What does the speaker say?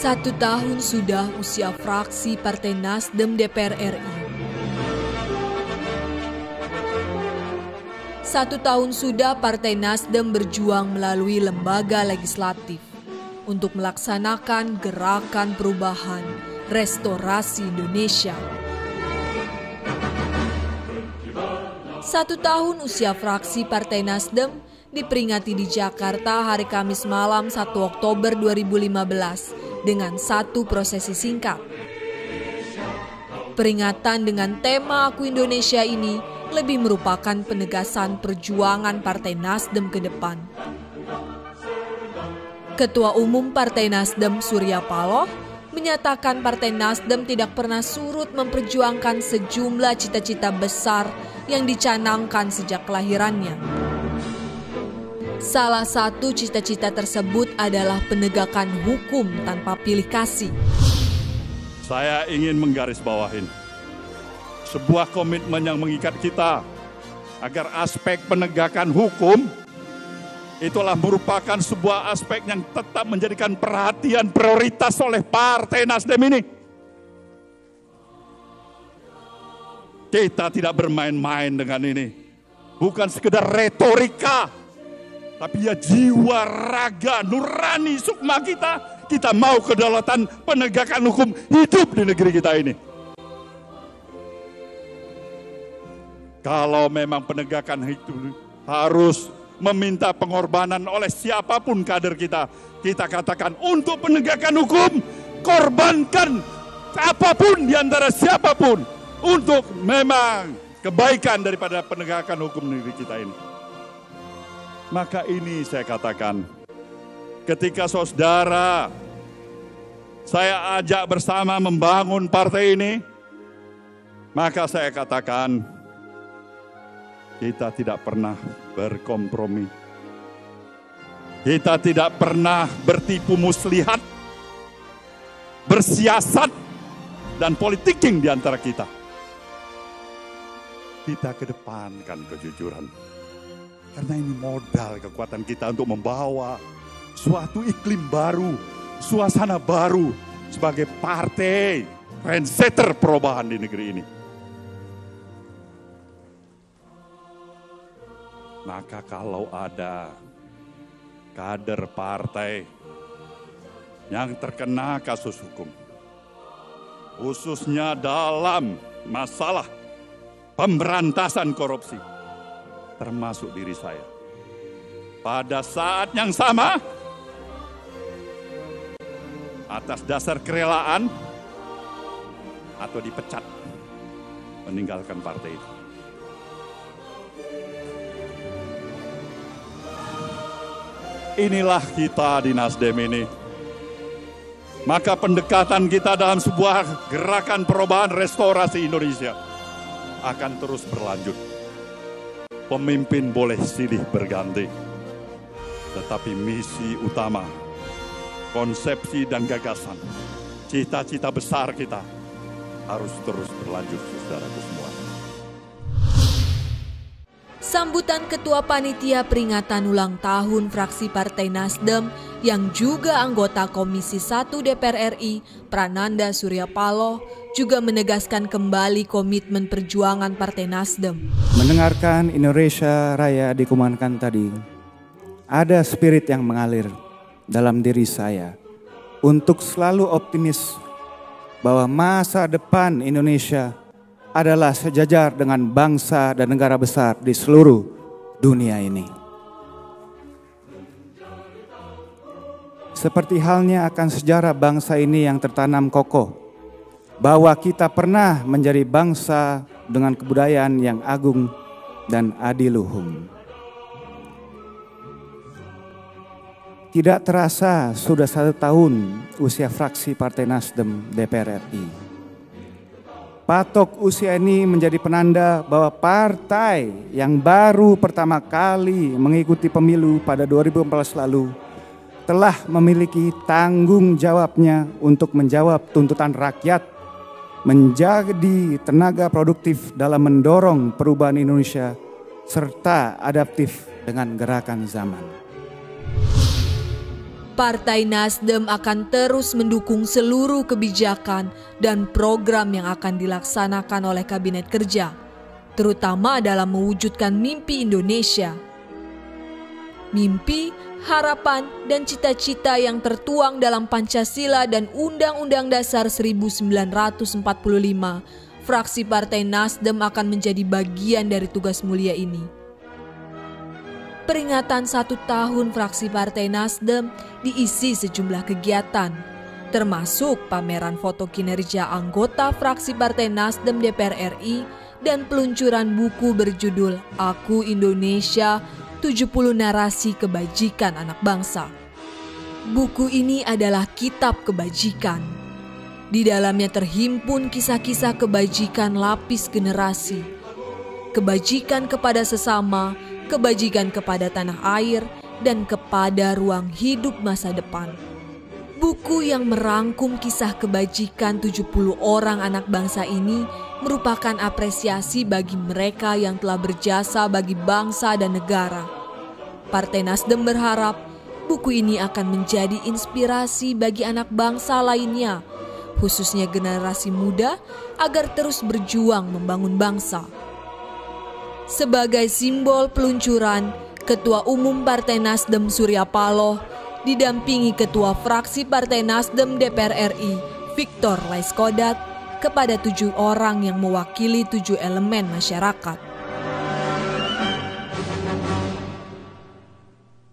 1 tahun sudah usia fraksi Partai Nasdem DPR RI. 1 tahun sudah Partai Nasdem berjuang melalui lembaga legislatif untuk melaksanakan gerakan perubahan restorasi Indonesia. 1 tahun usia fraksi Partai Nasdem diperingati di Jakarta hari Kamis malam 1 Oktober 2015 dengan satu prosesi singkat. Peringatan dengan tema Aku Indonesia ini lebih merupakan penegasan perjuangan Partai Nasdem ke depan. Ketua Umum Partai Nasdem Surya Paloh menyatakan Partai Nasdem tidak pernah surut memperjuangkan sejumlah cita-cita besar yang dicanangkan sejak kelahirannya. Salah satu cita-cita tersebut adalah penegakan hukum tanpa pilih kasih. Saya ingin menggarisbawahi sebuah komitmen yang mengikat kita agar aspek penegakan hukum itulah merupakan sebuah aspek yang tetap menjadikan perhatian prioritas oleh Partai Nasdem ini. Kita tidak bermain-main dengan ini. Bukan sekedar retorika, tapi ya jiwa, raga, nurani, sukma kita. Kita mau kedaulatan penegakan hukum hidup di negeri kita ini. Kalau memang penegakan itu harus meminta pengorbanan oleh siapapun kader kita, kita katakan untuk penegakan hukum, korbankan apapun di antara siapapun untuk memang kebaikan daripada penegakan hukum negeri kita ini. Maka ini saya katakan, ketika saudara saya ajak bersama membangun partai ini, maka saya katakan kita tidak pernah berkompromi. Kita tidak pernah bertipu muslihat, bersiasat, dan politiking di antara kita. Kita kedepankan kejujuran. Karena ini modal kekuatan kita untuk membawa suatu iklim baru, suasana baru sebagai partai trendsetter perubahan di negeri ini. Maka kalau ada kader partai yang terkena kasus hukum, khususnya dalam masalah pemberantasan korupsi, termasuk diri saya, pada saat yang sama, atas dasar kerelaan atau dipecat, meninggalkan partai itu. Inilah kita di Nasdem ini. Maka pendekatan kita dalam sebuah gerakan perubahan restorasi Indonesia akan terus berlanjut. Pemimpin boleh silih berganti, tetapi misi utama, konsepsi dan gagasan, cita-cita besar kita harus terus berlanjut, saudaraku semua. Sambutan Ketua Panitia Peringatan Ulang Tahun Fraksi Partai Nasdem yang juga anggota Komisi 1 DPR RI, Prananda Surya Paloh, juga menegaskan kembali komitmen perjuangan Partai Nasdem. Mendengarkan Indonesia Raya dikumandangkan tadi, ada spirit yang mengalir dalam diri saya untuk selalu optimis bahwa masa depan Indonesia adalah sejajar dengan bangsa dan negara besar di seluruh dunia ini. Seperti halnya akan sejarah bangsa ini yang tertanam kokoh, bahwa kita pernah menjadi bangsa dengan kebudayaan yang agung dan adiluhung. Tidak terasa sudah 1 tahun usia fraksi Partai Nasdem DPR RI. Patok usia ini menjadi penanda bahwa partai yang baru pertama kali mengikuti pemilu pada 2014 lalu telah memiliki tanggung jawabnya untuk menjawab tuntutan rakyat, menjadi tenaga produktif dalam mendorong perubahan Indonesia, serta adaptif dengan gerakan zaman. Partai Nasdem akan terus mendukung seluruh kebijakan dan program yang akan dilaksanakan oleh Kabinet Kerja, terutama dalam mewujudkan mimpi Indonesia. Mimpi, harapan, dan cita-cita yang tertuang dalam Pancasila dan Undang-Undang Dasar 1945, fraksi Partai Nasdem akan menjadi bagian dari tugas mulia ini. Peringatan 1 tahun fraksi Partai Nasdem diisi sejumlah kegiatan, termasuk pameran foto kinerja anggota fraksi Partai Nasdem DPR RI dan peluncuran buku berjudul Aku Indonesia, 70 narasi kebajikan anak bangsa. Buku ini adalah kitab kebajikan. Di dalamnya terhimpun kisah-kisah kebajikan lapis generasi. Kebajikan kepada sesama, kebajikan kepada tanah air, dan kepada ruang hidup masa depan. Buku yang merangkum kisah kebajikan 70 orang anak bangsa ini merupakan apresiasi bagi mereka yang telah berjasa bagi bangsa dan negara. Partai Nasdem berharap buku ini akan menjadi inspirasi bagi anak bangsa lainnya, khususnya generasi muda, agar terus berjuang membangun bangsa. Sebagai simbol peluncuran, Ketua Umum Partai Nasdem Surya Paloh didampingi Ketua Fraksi Partai Nasdem DPR RI Victor Laiskodat kepada 7 orang yang mewakili 7 elemen masyarakat.